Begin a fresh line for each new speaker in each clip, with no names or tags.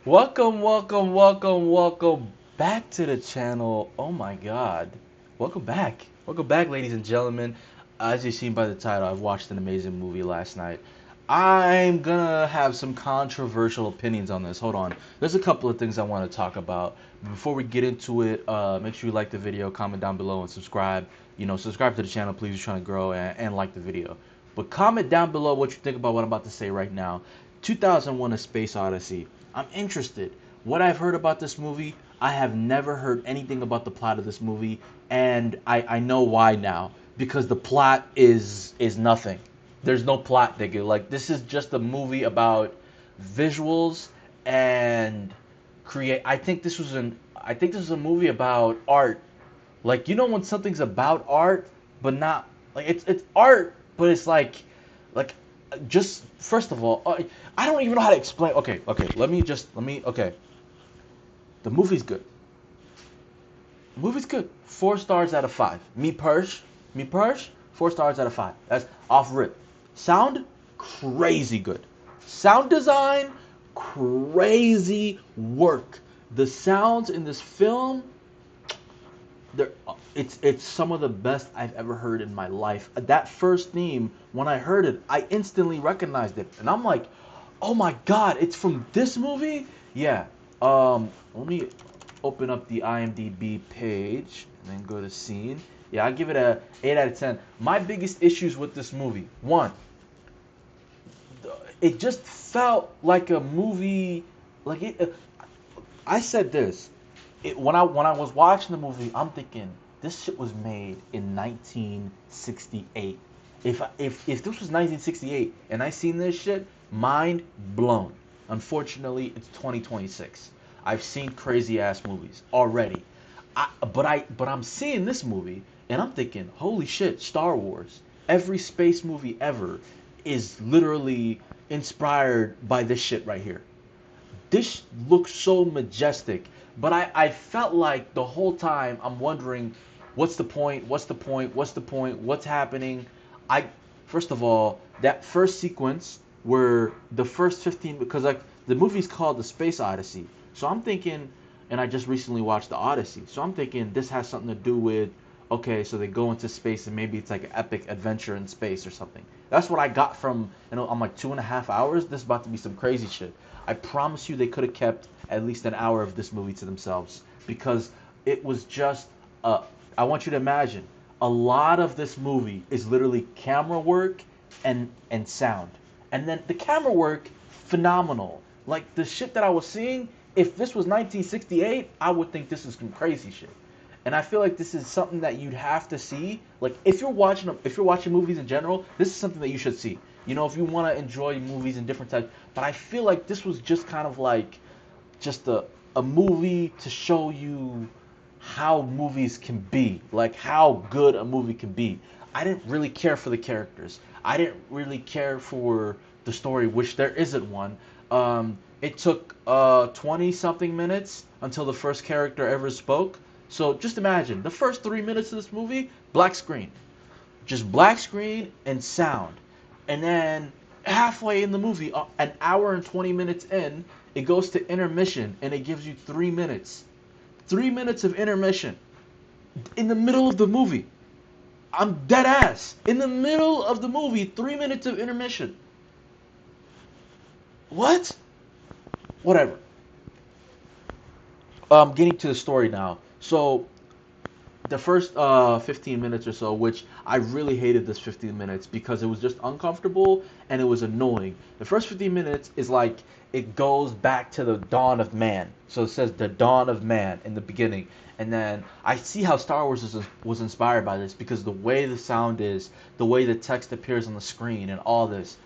Welcome back to the channel. Oh my god. Welcome back. Welcome back, ladies and gentlemen. As you've seen by the title, I've watched an amazing movie last night. I'm gonna have some controversial opinions on this. Hold on. There's a couple of things I want to talk about. Before we get into it, make sure you like the video, comment down below, and subscribe. Subscribe to the channel, please. We're trying to grow and like the video. But comment down below what you think about what I'm about to say right now. 2001: A Space Odyssey. I'm interested. What I've heard about this movie, I have never heard anything about the plot of this movie, and I know why now. Because the plot is nothing. There's no plot, nigga. Like, this is just a movie about visuals and create. I think this was a movie about art. Like, when something's about art, but not like it's art, but it's like just first of all, I don't even know how to explain. Okay. Okay. The movie's good. The movie's good. 4 stars out of 5. Me Persh, 4 stars out of 5. That's off rip. Sound, crazy good. Sound design, crazy work. The sounds in this film, it's some of the best I've ever heard in my life. That first theme, when I heard it, I instantly recognized it, and I'm like, oh my god, it's from this movie. Yeah. Let me open up the IMDb page and then go to scene. Yeah, I give it a 8 out of 10. My biggest issues with this movie: one, it just felt like a movie. Like it. I said this. When I was watching the movie, I'm thinking this shit was made in 1968. If this was 1968 and I seen this shit, mind blown. Unfortunately, it's 2026. I've seen crazy ass movies already. But I'm seeing this movie and I'm thinking, holy shit, Star Wars. Every space movie ever is literally inspired by this shit right here. This looks so majestic, but I felt like the whole time I'm wondering, what's the point? What's the point? What's the point? What's happening? I First of all, that first sequence where the first 15, because like the movie's called The Space Odyssey, so I'm thinking, and I just recently watched the Odyssey, so I'm thinking this has something to do with, okay, so they go into space and maybe it's like an epic adventure in space or something. That's what I got from, I'm like 2.5 hours. This is about to be some crazy shit. I promise you they could have kept at least an hour of this movie to themselves because it was just, I want you to imagine, a lot of this movie is literally camera work and sound. And then the camera work, phenomenal. Like the shit that I was seeing, if this was 1968, I would think this is some crazy shit. And I feel like this is something that you'd have to see. Like if you're watching movies in general, this is something that you should see. If you want to enjoy movies in different types. But I feel like this was just kind of like just a movie to show you how movies can be, like how good a movie can be. I didn't really care for the characters. I didn't really care for the story, which there isn't one. It took 20 something minutes until the first character ever spoke. So just imagine the first 3 minutes of this movie, black screen, just black screen and sound. And then halfway in the movie, an hour and 20 minutes in, it goes to intermission and it gives you 3 minutes. 3 minutes of intermission in the middle of the movie. I'm dead ass. In the middle of the movie, 3 minutes of intermission. What? Whatever. Getting to the story now. So the first 15 minutes or so, which I really hated this 15 minutes because it was just uncomfortable and it was annoying. The first 15 minutes is like it goes back to the dawn of man. So it says the dawn of man in the beginning. And then I see how Star Wars was inspired by this because the way the sound is, the way the text appears on the screen and all this.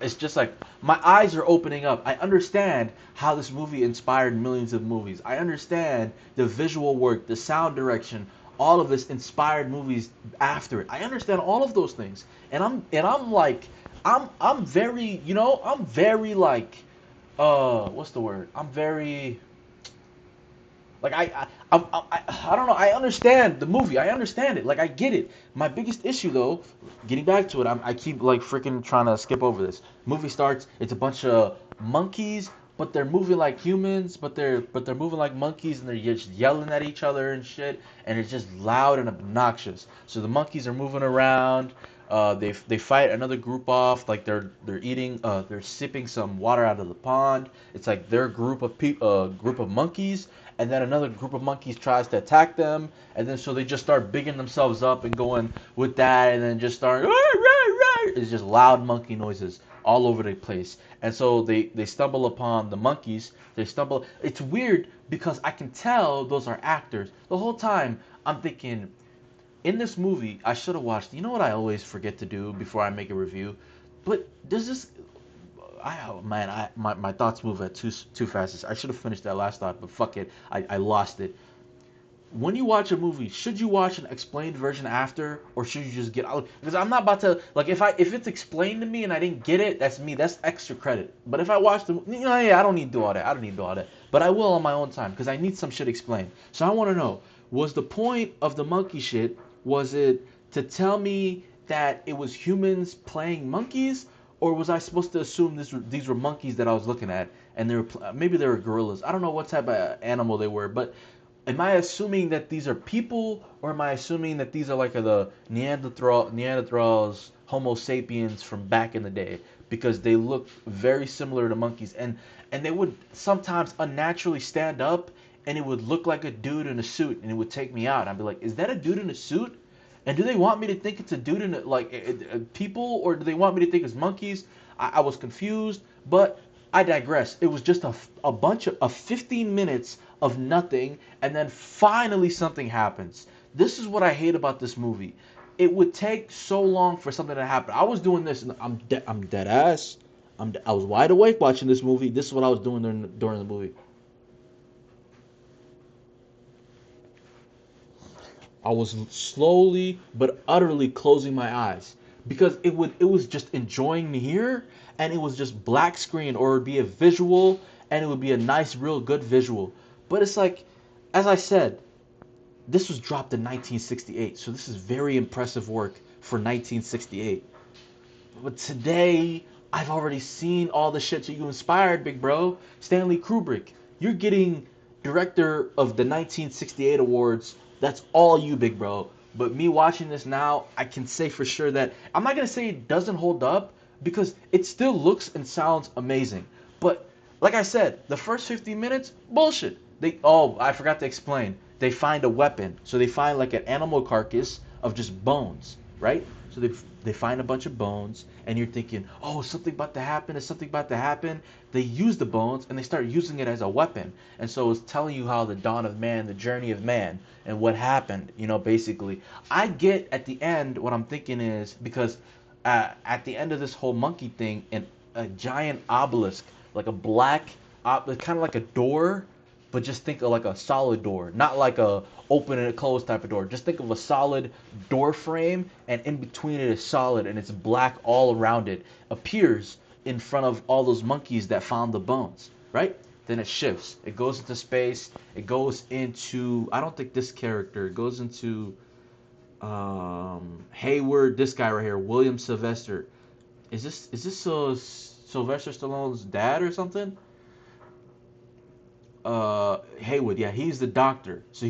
It's just like my eyes are opening up. I understand how this movie inspired millions of movies. I understand the visual work, the sound direction, all of this inspired movies after it. I understand all of those things, and I'm like, I'm very, I'm very like, what's the word? I'm very like I don't know. I understand the movie. I understand it. Like I get it. My biggest issue though, getting back to it, I keep like freaking trying to skip over this. Movie starts. It's a bunch of monkeys but they're moving like humans, but they're moving like monkeys, and they're just yelling at each other and shit, and it's just loud and obnoxious. So the monkeys are moving around. They fight another group off, like they're eating, they're sipping some water out of the pond. It's like their group of monkeys, and then another group of monkeys tries to attack them, and then so they just start bigging themselves up and going with that, and then just start. It's just loud monkey noises all over the place. And so they stumble upon the monkeys. They stumble. It's weird because I can tell those are actors. The whole time I'm thinking, in this movie, I should have watched. You know what I always forget to do before I make a review? But there's this. Oh man, my thoughts move at too fast. I should have finished that last thought, but fuck it, I lost it. When you watch a movie, should you watch an explained version after, or should you just get out? Because I'm not about to like if it's explained to me and I didn't get it, that's me. That's extra credit. But if I watch yeah, I don't need to do all that. I don't need to do all that. But I will on my own time because I need some shit explained. So I want to know: was the point of the monkey shit? Was it to tell me that it was humans playing monkeys, or was I supposed to assume these were monkeys that I was looking at, and maybe they were gorillas? I don't know what type of animal they were, but am I assuming that these are people, or am I assuming that these are like the Neanderthals, Homo sapiens from back in the day? Because they look very similar to monkeys, and they would sometimes unnaturally stand up, and it would look like a dude in a suit, and it would take me out. I'd be like, is that a dude in a suit? And do they want me to think it's a dude in people, or do they want me to think it's monkeys? I was confused, but I digress. It was just a bunch of 15 minutes of nothing, and then finally something happens. This is what I hate about this movie. It would take so long for something to happen. I was doing this, and I'm dead ass. I was wide awake watching this movie. This is what I was doing during the movie. I was slowly but utterly closing my eyes because it was just enjoying me here, and it was just black screen, or it would be a visual, and it would be a nice real good visual. But it's like, as I said, this was dropped in 1968, so this is very impressive work for 1968. But today, I've already seen all the shit that you inspired, big bro. Stanley Kubrick. You're getting director of the 1968 awards. That's all you, big bro. But me watching this now, I can say for sure that I'm not gonna say it doesn't hold up because it still looks and sounds amazing. But like I said, the first 15 minutes, bullshit. I forgot to explain. They find a weapon. So they find like an animal carcass of just bones, right? So they find a bunch of bones, and you're thinking, oh, is something about to happen? Is something about to happen? They use the bones, and they start using it as a weapon. And so it's telling you how the dawn of man, the journey of man, and what happened, basically. I get at the end what I'm thinking is, because at the end of this whole monkey thing, a giant obelisk, like a black, kind of like a door, but just think of like a solid door, not like a open and close type of door. Just think of a solid door frame, and in between it is solid, and it's black all around it. Appears in front of all those monkeys that found the bones, right? Then it shifts. It goes into space. It goes into, I don't think this character. It goes into Hayward. This guy right here, William Sylvester. Is this Sylvester Stallone's dad or something? Haywood, yeah, he's the doctor. So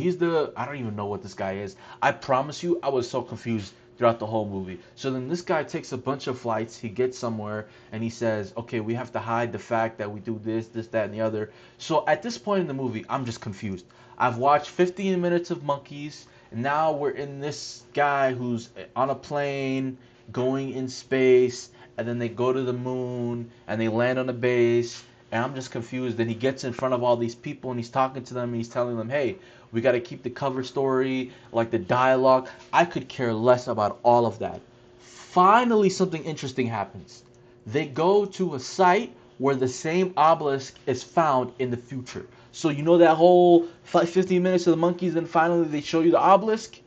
I don't even know what this guy is. I promise you, I was so confused throughout the whole movie. So then this guy takes a bunch of flights, he gets somewhere, and he says, okay, we have to hide the fact that we do this, that, and the other. So at this point in the movie, I'm just confused. I've watched 15 minutes of monkeys, and now we're in this guy who's on a plane, going in space, and then they go to the moon, and they land on a base, and I'm just confused. Then he gets in front of all these people and he's talking to them and he's telling them, hey, we got to keep the cover story, like the dialogue. I could care less about all of that. Finally, something interesting happens. They go to a site where the same obelisk is found in the future. So you know that whole 15 minutes of the monkeys, and finally they show you the obelisk?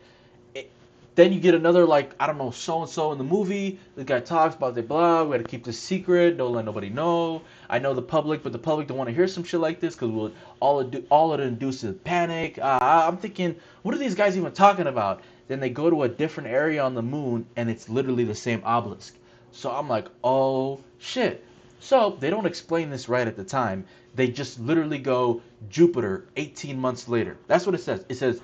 Then you get another, like, I don't know, so-and-so in the movie. The guy talks about the blah, we gotta keep this secret, don't let nobody know. I know the public, but the public don't want to hear some shit like this because all it induces panic. I'm thinking, what are these guys even talking about? Then they go to a different area on the moon, and it's literally the same obelisk. So I'm like, oh, shit. So they don't explain this right at the time. They just literally go Jupiter 18 months later. That's what it says. It says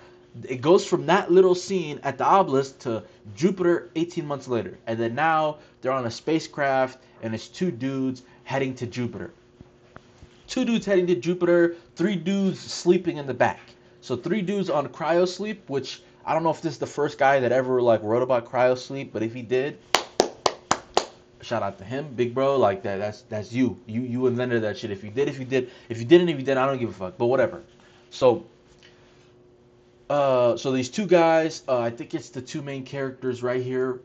it goes from that little scene at the obelisk to Jupiter 18 months later. And then now they're on a spacecraft and it's two dudes heading to Jupiter. Two dudes heading to Jupiter, three dudes sleeping in the back. So three dudes on cryo sleep, which I don't know if this is the first guy that ever like wrote about cryo sleep, but if he did, shout out to him, big bro. Like that's you. You invented that shit. If you did, if you did, if you didn't, if you did, I don't give a fuck. But whatever. So so these two guys, I think it's the two main characters right here.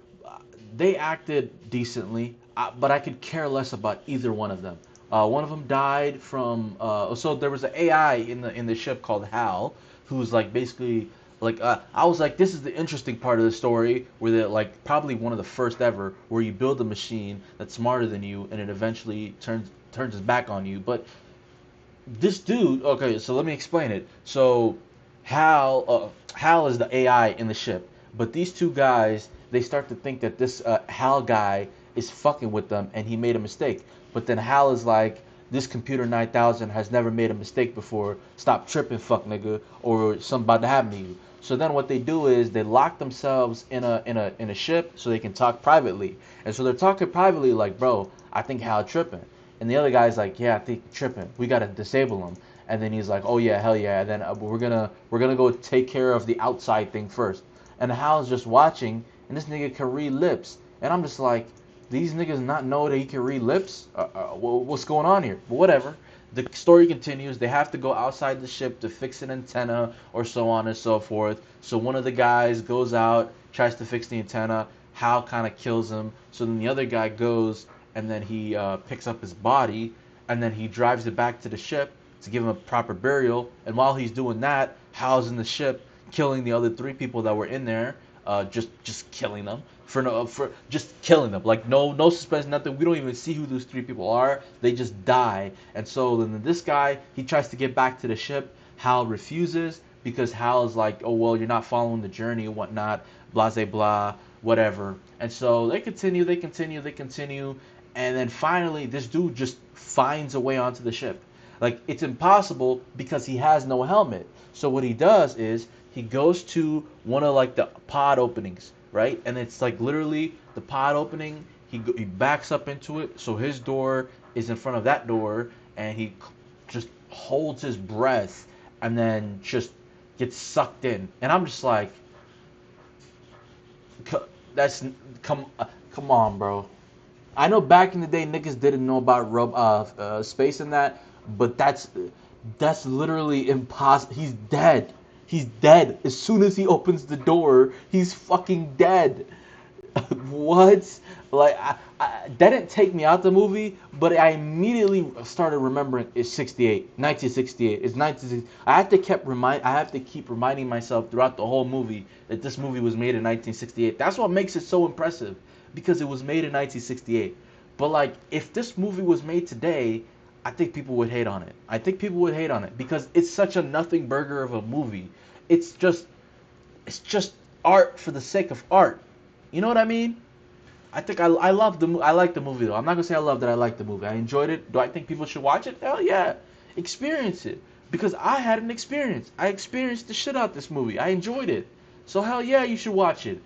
They acted decently, but I could care less about either one of them. One of them died from. So there was an AI in the ship called Hal, who's like basically like I was like, this is the interesting part of the story where they like probably one of the first ever where you build a machine that's smarter than you and it eventually turns its back on you. But this dude, okay, so let me explain it. So Hal is the AI in the ship, but these two guys they start to think that this Hal guy is fucking with them and he made a mistake. But then Hal is like, this computer 9000 has never made a mistake before. Stop tripping, fuck nigga, or something about to happen to you. So then what they do is they lock themselves in a ship so they can talk privately. And so they're talking privately like, bro, I think Hal tripping. And the other guy's like, yeah, I think tripping. We gotta disable him. And then he's like, oh yeah, hell yeah. And then we're gonna go take care of the outside thing first. And Hal's just watching, and this nigga can read lips. And I'm just like, these niggas not know that he can read lips? What's going on here? But whatever. The story continues. They have to go outside the ship to fix an antenna or so on and so forth. So one of the guys goes out, tries to fix the antenna. Hal kind of kills him. So then the other guy goes and then he picks up his body and then he drives it back to the ship to give him a proper burial. And while he's doing that, Hal's in the ship killing the other three people that were in there, just killing them for just killing them. Like no suspense, nothing. We don't even see who those three people are. They just die. And so then this guy he tries to get back to the ship. Hal refuses because Hal is like, oh well, you're not following the journey and whatnot. Blah blah blah, whatever. And so they continue, and then finally this dude just finds a way onto the ship. Like it's impossible because he has no helmet. So what he does is he goes to one of like the pod openings, right? And it's like literally the pod opening. He backs up into it, so his door is in front of that door, and he just holds his breath and then just gets sucked in. And I'm just like, that's come on, bro. I know back in the day niggas didn't know about space and that, but that's literally impossible. He's dead. He's dead. As soon as he opens the door, he's fucking dead. What? Like that didn't take me out the movie, but I immediately started remembering it's 68, 1968. It's 1960. I have to keep reminding myself throughout the whole movie that this movie was made in 1968. That's what makes it so impressive because it was made in 1968. But like if this movie was made today, I think people would hate on it. I think people would hate on it because it's such a nothing burger of a movie. It's just it's just art for the sake of art. You know what I mean? I think I like the movie though. I'm not gonna say I love that. I like the movie. I enjoyed it. Do I think people should watch it? Hell yeah, experience it because I had an experience. I experienced the shit out this movie. I enjoyed it. So hell yeah, you should watch it.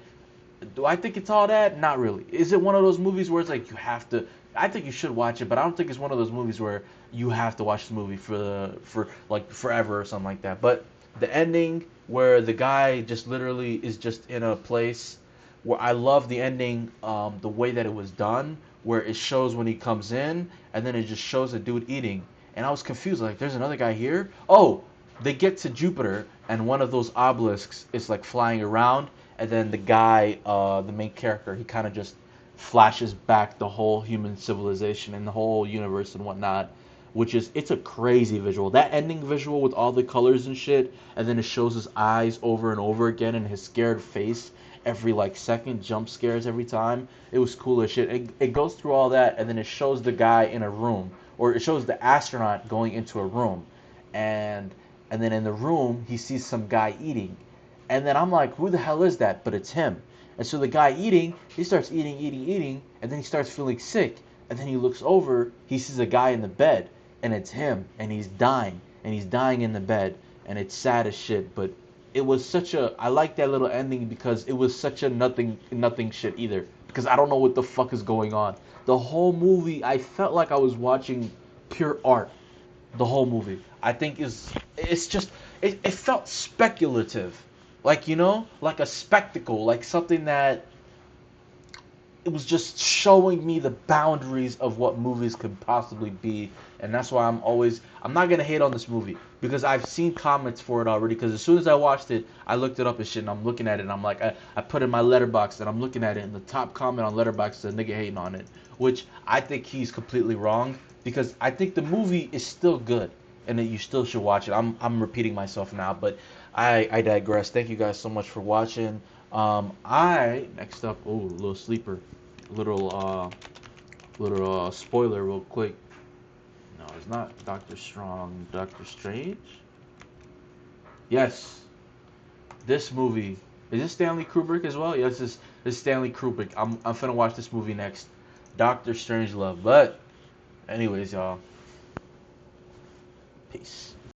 Do I think it's all that? Not really. Is it one of those movies where it's like you have to? I think you should watch it, but I don't think it's one of those movies where you have to watch the movie for like forever or something like that. But the ending where the guy just literally is just in a place where I love the ending, the way that it was done, where it shows when he comes in and then it just shows a dude eating, and I was confused like there's another guy here. Oh, they get to Jupiter and one of those obelisks is like flying around, and then the guy, the main character, he kind of just flashes back the whole human civilization and the whole universe and whatnot, which is it's a crazy visual. That ending visual with all the colors and shit, and then it shows his eyes over and over again and his scared face every like second, jump scares every time. It was cool as shit. It goes through all that and then it shows the guy in a room, or it shows the astronaut going into a room, and and then in the room he sees some guy eating, and then I'm like, who the hell is that? But it's him. And so the guy eating, he starts eating, and then he starts feeling sick. and then he looks over, he sees a guy in the bed, and it's him, and he's dying in the bed, and it's sad as shit. But it was such a, I like that little ending because it was such a nothing shit either. Because I don't know what the fuck is going on. The whole movie, I felt like I was watching pure art. The whole movie, I think, it's just it felt speculative, like, like a spectacle, like something that it was just showing me the boundaries of what movies could possibly be. And that's why I'm not gonna hate on this movie because I've seen comments for it already. Because as soon as I watched it, I looked it up and shit, and I'm looking at it, and I'm like, I put in my letterbox, and I'm looking at it, and the top comment on letterbox is a nigga hating on it, which I think he's completely wrong because I think the movie is still good and that you still should watch it. I'm repeating myself now, but I digress. Thank you guys so much for watching. I next up, oh, little sleeper, little spoiler real quick. No, it's not Doctor Strong. Doctor Strange. Yes, this movie is this Stanley Kubrick as well. Yes, this Stanley Kubrick. I'm finna watch this movie next. Doctor Strange Love. But anyways, y'all, peace.